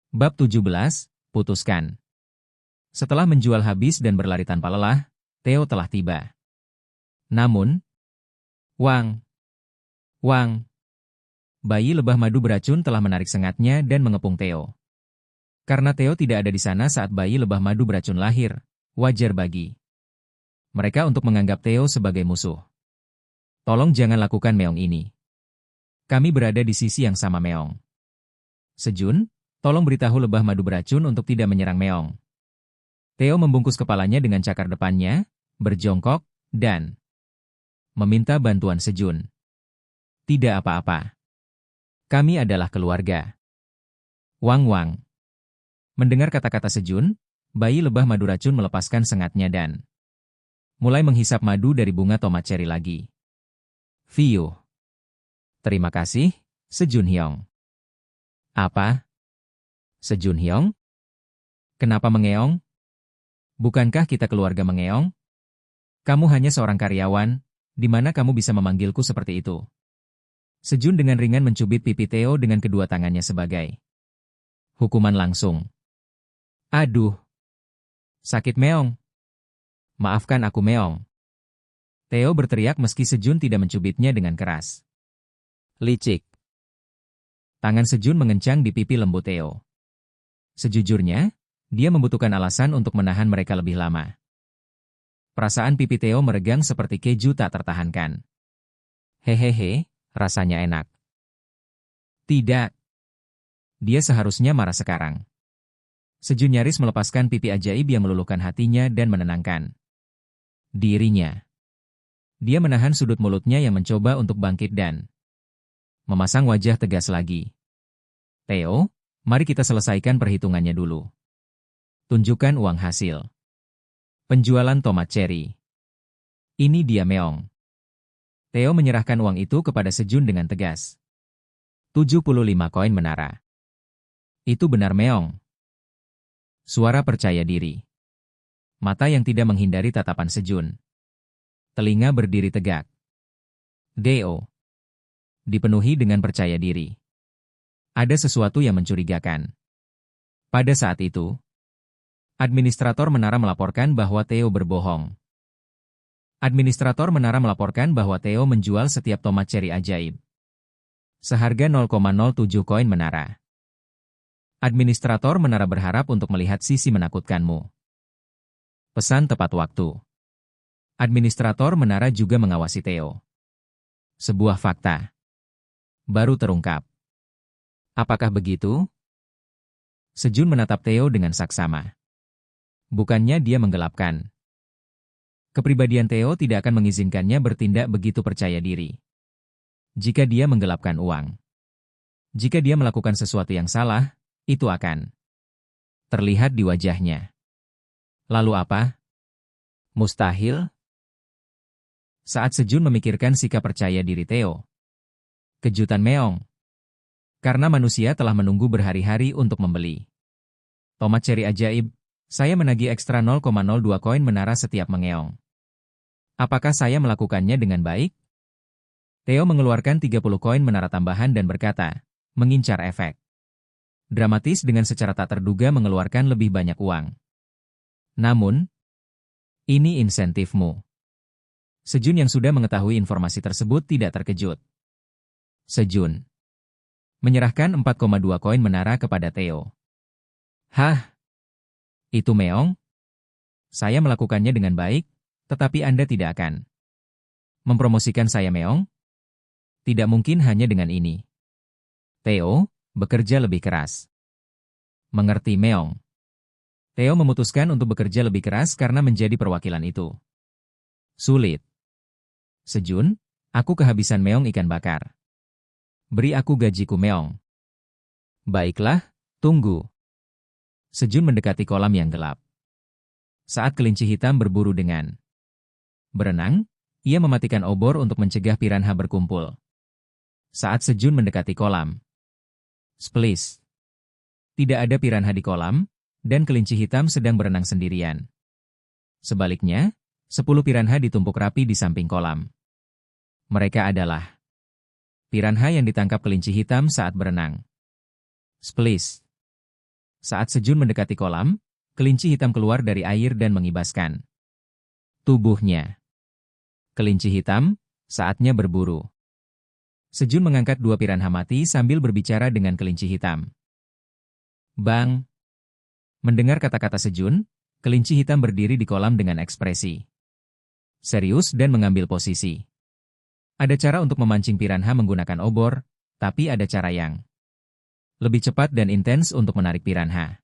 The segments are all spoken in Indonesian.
Bab 17, putuskan. Setelah menjual habis dan berlari tanpa lelah, Theo telah tiba. Namun, Wang, bayi lebah madu beracun telah menarik sengatnya dan mengepung Theo. Karena Theo tidak ada di sana saat bayi lebah madu beracun lahir, wajar bagi mereka untuk menganggap Theo sebagai musuh. Tolong jangan lakukan Meong ini. Kami berada di sisi yang sama Meong. Sejun, tolong beritahu lebah madu beracun untuk tidak menyerang Meong. Theo membungkus kepalanya dengan cakar depannya, berjongkok, dan meminta bantuan Sejun. Tidak apa-apa. Kami adalah keluarga. Wang. Mendengar kata-kata Sejun, bayi lebah madu racun melepaskan sengatnya dan mulai menghisap madu dari bunga tomat ceri lagi. Fiuh. Terima kasih, Sejun Hyong. Apa? Sejun Hyong? Kenapa mengeong? Bukankah kita keluarga mengeong? Kamu hanya seorang karyawan, di mana kamu bisa memanggilku seperti itu? Sejun dengan ringan mencubit pipi Theo dengan kedua tangannya sebagai hukuman langsung. Aduh. Sakit Meong. Maafkan aku Meong. Theo berteriak meski Sejun tidak mencubitnya dengan keras. Licik. Tangan Sejun mengencang di pipi lembut Theo. Sejujurnya, dia membutuhkan alasan untuk menahan mereka lebih lama. Perasaan pipi Theo meregang seperti keju tak tertahankan. Hehehe, rasanya enak. Tidak. Dia seharusnya marah sekarang. Sejun nyaris melepaskan pipi ajaib yang meluluhkan hatinya dan menenangkan dirinya. Dia menahan sudut mulutnya yang mencoba untuk bangkit dan memasang wajah tegas lagi. Theo, mari kita selesaikan perhitungannya dulu. Tunjukkan uang hasil penjualan tomat ceri. Ini dia Meong. Theo menyerahkan uang itu kepada Sejun dengan tegas. 75 koin menara. Itu benar Meong. Suara percaya diri. Mata yang tidak menghindari tatapan Sejun. Telinga berdiri tegak. Do. Dipenuhi dengan percaya diri. Ada sesuatu yang mencurigakan. Pada saat itu, administrator menara melaporkan bahwa Theo berbohong. Administrator menara melaporkan bahwa Theo menjual setiap tomat ceri ajaib seharga 0,07 koin menara. Administrator menara berharap untuk melihat sisi menakutkanmu. Pesan tepat waktu. Administrator menara juga mengawasi Theo. Sebuah fakta baru terungkap. Apakah begitu? Sejun menatap Theo dengan saksama. Bukannya dia menggelapkan. Kepribadian Theo tidak akan mengizinkannya bertindak begitu percaya diri. Jika dia menggelapkan uang. Jika dia melakukan sesuatu yang salah, itu akan terlihat di wajahnya. Lalu apa? Mustahil? Saat Sejun memikirkan sikap percaya diri Theo. Kejutan Meong. Karena manusia telah menunggu berhari-hari untuk membeli tomat ceri ajaib, saya menagih ekstra 0,02 koin menara setiap mengeong. Apakah saya melakukannya dengan baik? Theo mengeluarkan 30 koin menara tambahan dan berkata, mengincar efek dramatis dengan secara tak terduga mengeluarkan lebih banyak uang. Namun, ini insentifmu. Sejun yang sudah mengetahui informasi tersebut tidak terkejut. Sejun menyerahkan 4,2 koin menara kepada Theo. Hah? Itu Meong? Saya melakukannya dengan baik, tetapi Anda tidak akan mempromosikan saya Meong? Tidak mungkin hanya dengan ini. Theo, bekerja lebih keras. Mengerti Meong? Theo memutuskan untuk bekerja lebih keras karena menjadi perwakilan itu sulit. Sejun, aku kehabisan Meong ikan bakar. Beri aku gajiku Meong. Baiklah, tunggu. Sejun mendekati kolam yang gelap. Saat kelinci hitam berburu dengan berenang, ia mematikan obor untuk mencegah piranha berkumpul. Saat Sejun mendekati kolam, splis. Tidak ada piranha di kolam, dan kelinci hitam sedang berenang sendirian. Sebaliknya, 10 piranha ditumpuk rapi di samping kolam. Mereka adalah piranha yang ditangkap kelinci hitam saat berenang. Splis. Saat Sejun mendekati kolam, kelinci hitam keluar dari air dan mengibaskan tubuhnya. Kelinci hitam, saatnya berburu. Sejun mengangkat 2 piranha mati sambil berbicara dengan kelinci hitam. Bang! Mendengar kata-kata Sejun, kelinci hitam berdiri di kolam dengan ekspresi serius dan mengambil posisi. Ada cara untuk memancing piranha menggunakan obor, tapi ada cara yang lebih cepat dan intens untuk menarik piranha.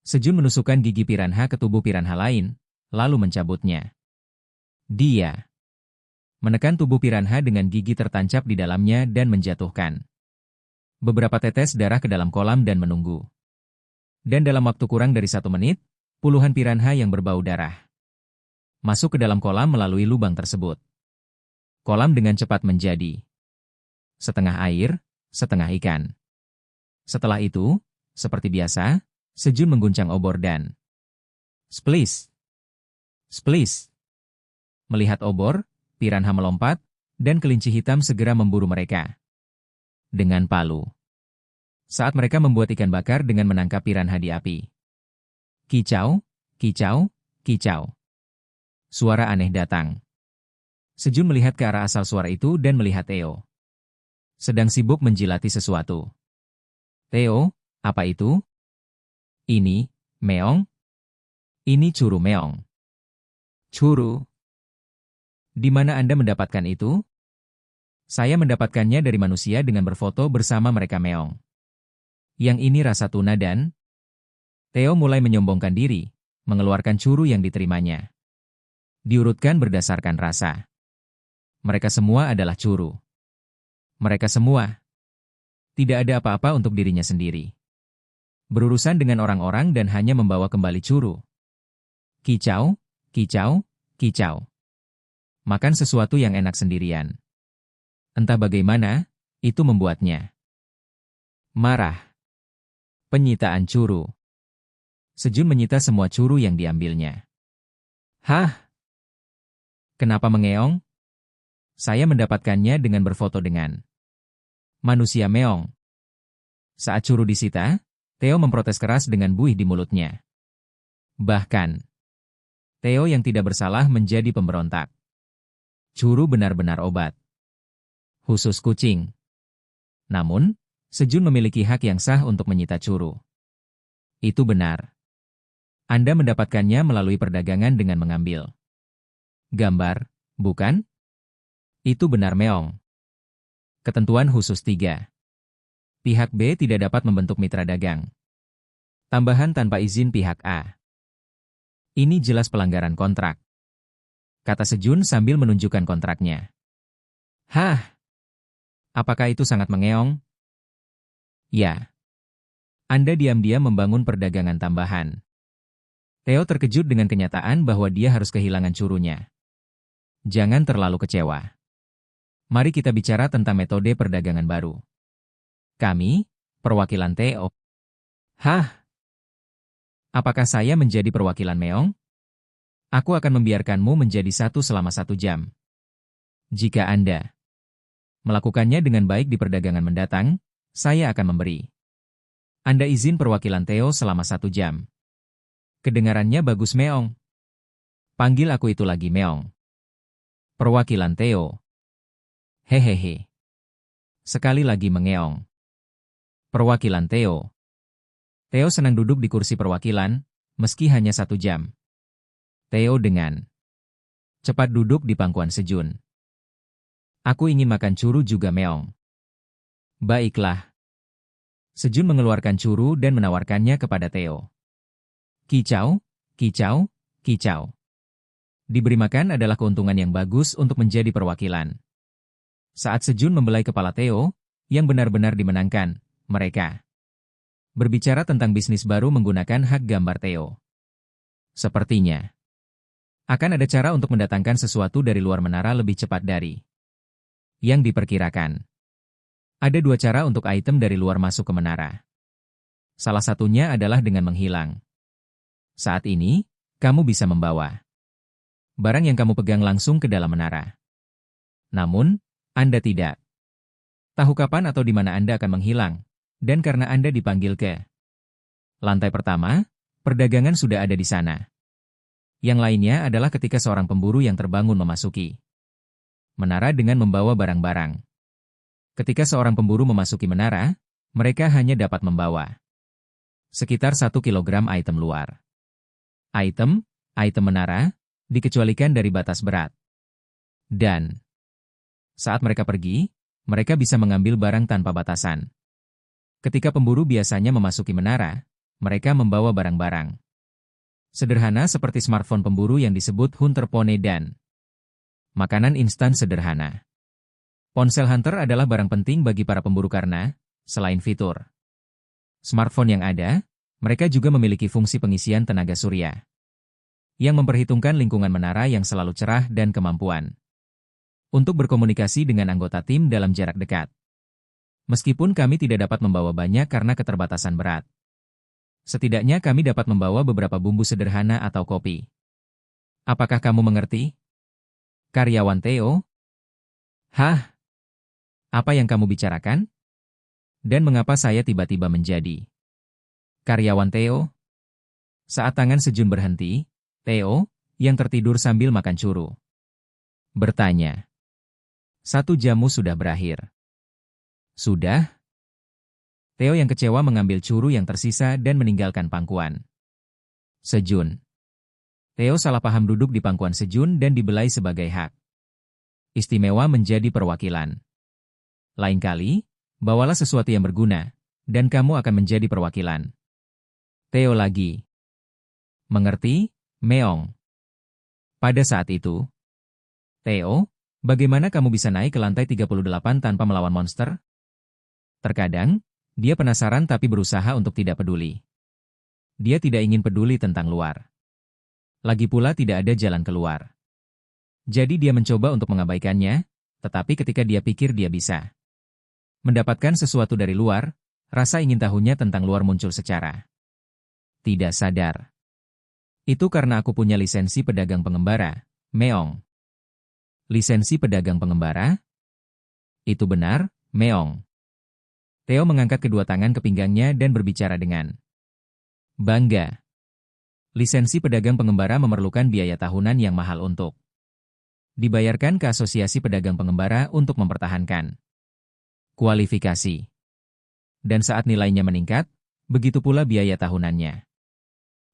Sejun menusukkan gigi piranha ke tubuh piranha lain, lalu mencabutnya. Dia menekan tubuh piranha dengan gigi tertancap di dalamnya dan menjatuhkan beberapa tetes darah ke dalam kolam dan menunggu. Dan dalam waktu kurang dari 1 menit, puluhan piranha yang berbau darah masuk ke dalam kolam melalui lubang tersebut. Kolam dengan cepat menjadi setengah air, setengah ikan. Setelah itu, seperti biasa, Sejun mengguncang obor dan splish, splish. Melihat obor, piranha melompat, dan kelinci hitam segera memburu mereka dengan palu. Saat mereka membuat ikan bakar dengan menangkap piranha di api. Kicau, kicau, kicau. Suara aneh datang. Sejun melihat ke arah asal suara itu dan melihat Theo sedang sibuk menjilati sesuatu. Theo, apa itu? Ini, meong? Ini curu meong. Curu? Di mana Anda mendapatkan itu? Saya mendapatkannya dari manusia dengan berfoto bersama mereka meong. Yang ini rasa tuna dan... Theo mulai menyombongkan diri, mengeluarkan curu yang diterimanya. Diurutkan berdasarkan rasa. Mereka semua adalah curu. Mereka semua. Tidak ada apa-apa untuk dirinya sendiri. Berurusan dengan orang-orang dan hanya membawa kembali curu. Kicau, kicau, kicau. Makan sesuatu yang enak sendirian. Entah bagaimana, itu membuatnya marah. Penyitaan curu. Sejun menyita semua curu yang diambilnya. Hah? Kenapa mengeong? Saya mendapatkannya dengan berfoto dengan manusia meong. Saat curu disita, Theo memprotes keras dengan buih di mulutnya. Bahkan, Theo yang tidak bersalah menjadi pemberontak. Curu benar-benar obat khusus kucing. Namun, Sejun memiliki hak yang sah untuk menyita curu. Itu benar. Anda mendapatkannya melalui perdagangan dengan mengambil gambar, bukan? Itu benar meong. Ketentuan khusus 3. Pihak B tidak dapat membentuk mitra dagang. Tambahan tanpa izin pihak A. Ini jelas pelanggaran kontrak. Kata Sejun sambil menunjukkan kontraknya. Hah? Apakah itu sangat mengeong? Ya. Anda diam-diam membangun perdagangan tambahan. Theo terkejut dengan kenyataan bahwa dia harus kehilangan curunya. Jangan terlalu kecewa. Mari kita bicara tentang metode perdagangan baru. Kami, perwakilan Theo. Hah? Apakah saya menjadi perwakilan meong? Aku akan membiarkanmu menjadi satu selama 1 jam. Jika Anda melakukannya dengan baik di perdagangan mendatang, saya akan memberi Anda izin perwakilan Theo selama 1 jam. Kedengarannya bagus meong. Panggil aku itu lagi meong. Perwakilan Theo. Hehehe. Sekali lagi mengeong. Perwakilan Theo. Theo senang duduk di kursi perwakilan, meski hanya 1 jam. Theo dengan cepat duduk di pangkuan Sejun. Aku ingin makan curu juga meong. Baiklah. Sejun mengeluarkan curu dan menawarkannya kepada Theo. Kicau, kicau, kicau. Diberi makan adalah keuntungan yang bagus untuk menjadi perwakilan. Saat Sejun membelai kepala Theo, yang benar-benar dimenangkan, mereka berbicara tentang bisnis baru menggunakan hak gambar Theo. Sepertinya akan ada cara untuk mendatangkan sesuatu dari luar menara lebih cepat dari yang diperkirakan. Ada 2 cara untuk item dari luar masuk ke menara. Salah satunya adalah dengan menghilang. Saat ini, kamu bisa membawa barang yang kamu pegang langsung ke dalam menara. Namun, Anda tidak tahu kapan atau di mana Anda akan menghilang, dan karena Anda dipanggil ke Lantai pertama, perdagangan sudah ada di sana. Yang lainnya adalah ketika seorang pemburu yang terbangun memasuki menara dengan membawa barang-barang. Ketika seorang pemburu memasuki menara, mereka hanya dapat membawa sekitar 1 kilogram item luar. Item menara, dikecualikan dari batas berat. Dan saat mereka pergi, mereka bisa mengambil barang tanpa batasan. Ketika pemburu biasanya memasuki menara, mereka membawa barang-barang sederhana seperti smartphone pemburu yang disebut Hunter Phone dan makanan instan sederhana. Ponsel Hunter adalah barang penting bagi para pemburu karena, selain fitur smartphone yang ada, mereka juga memiliki fungsi pengisian tenaga surya yang memperhitungkan lingkungan menara yang selalu cerah dan kemampuan untuk berkomunikasi dengan anggota tim dalam jarak dekat. Meskipun kami tidak dapat membawa banyak karena keterbatasan berat, setidaknya kami dapat membawa beberapa bumbu sederhana atau kopi. Apakah kamu mengerti? Karyawan Theo? Hah? Apa yang kamu bicarakan? Dan mengapa saya tiba-tiba menjadi karyawan Theo? Saat tangan Sejun berhenti, Theo, yang tertidur sambil makan curu, bertanya. 1 jammu sudah berakhir. Sudah? Theo yang kecewa mengambil curu yang tersisa dan meninggalkan pangkuan Sejun. Theo salah paham duduk di pangkuan Sejun dan dibelai sebagai hak istimewa menjadi perwakilan. Lain kali, bawalah sesuatu yang berguna, dan kamu akan menjadi perwakilan. Theo lagi. Mengerti, Meong? Pada saat itu, Theo, bagaimana kamu bisa naik ke lantai 38 tanpa melawan monster? Terkadang, dia penasaran tapi berusaha untuk tidak peduli. Dia tidak ingin peduli tentang luar. Lagi pula tidak ada jalan keluar. Jadi dia mencoba untuk mengabaikannya, tetapi ketika dia pikir dia bisa mendapatkan sesuatu dari luar, rasa ingin tahunya tentang luar muncul secara tidak sadar. Itu karena aku punya lisensi pedagang pengembara, Meong. Lisensi pedagang pengembara? Itu benar, Meong. Theo mengangkat kedua tangan ke pinggangnya dan berbicara dengan bangga. Lisensi pedagang pengembara memerlukan biaya tahunan yang mahal untuk dibayarkan ke Asosiasi Pedagang Pengembara untuk mempertahankan kualifikasi. Dan saat nilainya meningkat, begitu pula biaya tahunannya.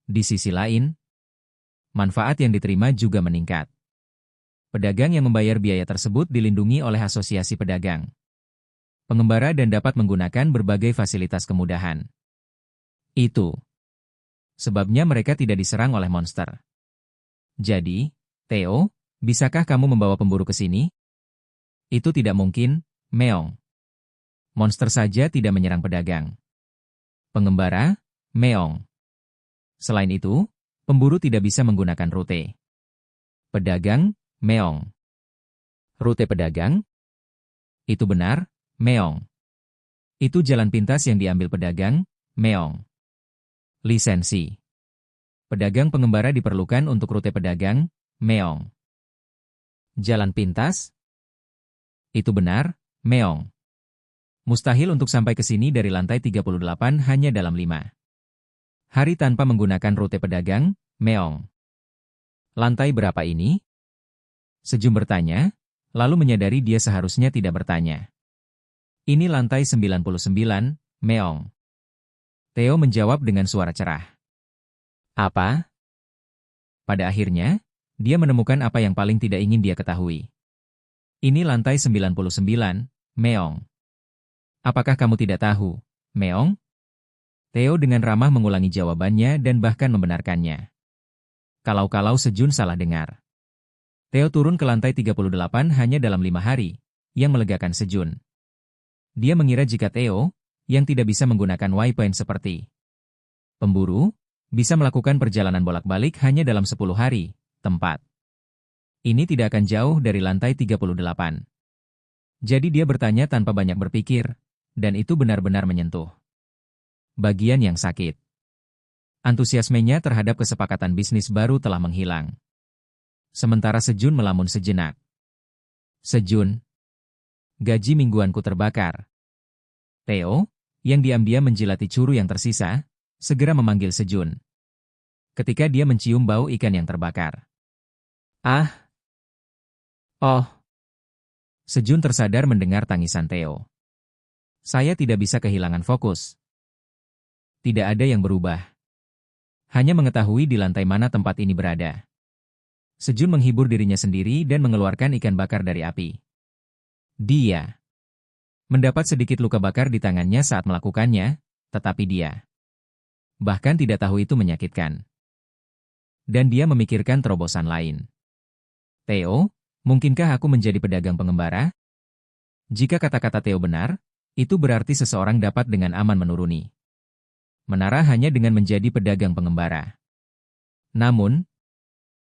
Di sisi lain, manfaat yang diterima juga meningkat. Pedagang yang membayar biaya tersebut dilindungi oleh Asosiasi Pedagang Pengembara dan dapat menggunakan berbagai fasilitas kemudahan. Itu sebabnya mereka tidak diserang oleh monster. Jadi, Theo, bisakah kamu membawa pemburu ke sini? Itu tidak mungkin, Meong. Monster saja tidak menyerang pedagang pengembara, Meong. Selain itu, pemburu tidak bisa menggunakan rute pedagang, Meong. Rute pedagang? Itu benar, Meong. Itu jalan pintas yang diambil pedagang, Meong. Lisensi pedagang pengembara diperlukan untuk rute pedagang, Meong. Jalan pintas? Itu benar, Meong. Mustahil untuk sampai ke sini dari lantai 38 hanya dalam 5 hari tanpa menggunakan rute pedagang, Meong. Lantai berapa ini? Sejum bertanya, lalu menyadari dia seharusnya tidak bertanya. Ini lantai 99, Meong. Theo menjawab dengan suara cerah. Apa? Pada akhirnya, dia menemukan apa yang paling tidak ingin dia ketahui. Ini lantai 99, Meong. Apakah kamu tidak tahu, Meong? Theo dengan ramah mengulangi jawabannya dan bahkan membenarkannya. Kalau-kalau Sejun salah dengar. Theo turun ke lantai 38 hanya dalam 5 hari, yang melegakan Sejun. Dia mengira jika Theo, yang tidak bisa menggunakan waypoint seperti pemburu, bisa melakukan perjalanan bolak-balik hanya dalam 10 hari, tempat. Ini tidak akan jauh dari lantai 38. Jadi dia bertanya tanpa banyak berpikir, dan itu benar-benar menyentuh bagian yang sakit. Antusiasmenya terhadap kesepakatan bisnis baru telah menghilang. Sementara Sejun melamun sejenak. Sejun. Gaji mingguanku terbakar. Theo, yang diam-diam menjilati curu yang tersisa, segera memanggil Sejun. Ketika dia mencium bau ikan yang terbakar. Ah! Oh! Sejun tersadar mendengar tangisan Theo. Saya tidak bisa kehilangan fokus. Tidak ada yang berubah. Hanya mengetahui di lantai mana tempat ini berada. Sejun menghibur dirinya sendiri dan mengeluarkan ikan bakar dari api. Dia mendapat sedikit luka bakar di tangannya saat melakukannya, tetapi dia bahkan tidak tahu itu menyakitkan. Dan dia memikirkan terobosan lain. Theo, mungkinkah aku menjadi pedagang pengembara? Jika kata-kata Theo benar, itu berarti seseorang dapat dengan aman menuruni menara hanya dengan menjadi pedagang pengembara. Namun,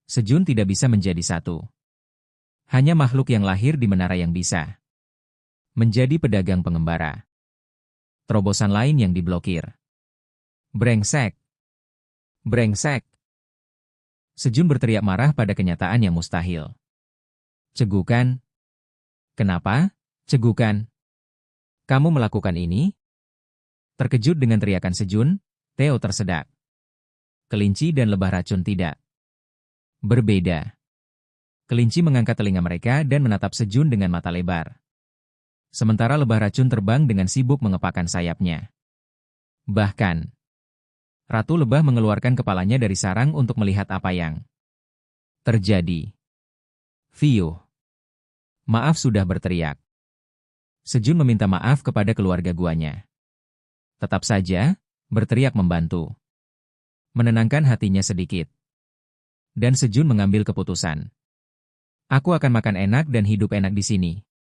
Sejun tidak bisa menjadi satu. Hanya makhluk yang lahir di menara yang bisa menjadi pedagang pengembara. Terobosan lain yang diblokir. Brengsek! Brengsek! Sejun berteriak marah pada kenyataan yang mustahil. Cegukan. Kenapa? Cegukan. Kamu melakukan ini? Terkejut dengan teriakan Sejun, Theo tersedak. Kelinci dan lebah racun tidak berbeda. Kelinci mengangkat telinga mereka dan menatap Sejun dengan mata lebar. Sementara lebah racun terbang dengan sibuk mengepakkan sayapnya. Bahkan, Ratu Lebah mengeluarkan kepalanya dari sarang untuk melihat apa yang terjadi. Fiuh. Maaf sudah berteriak. Sejun meminta maaf kepada keluarga guanya. Tetap saja, berteriak membantu. Menenangkan hatinya sedikit. Dan Sejun mengambil keputusan. Aku akan makan enak dan hidup enak di sini.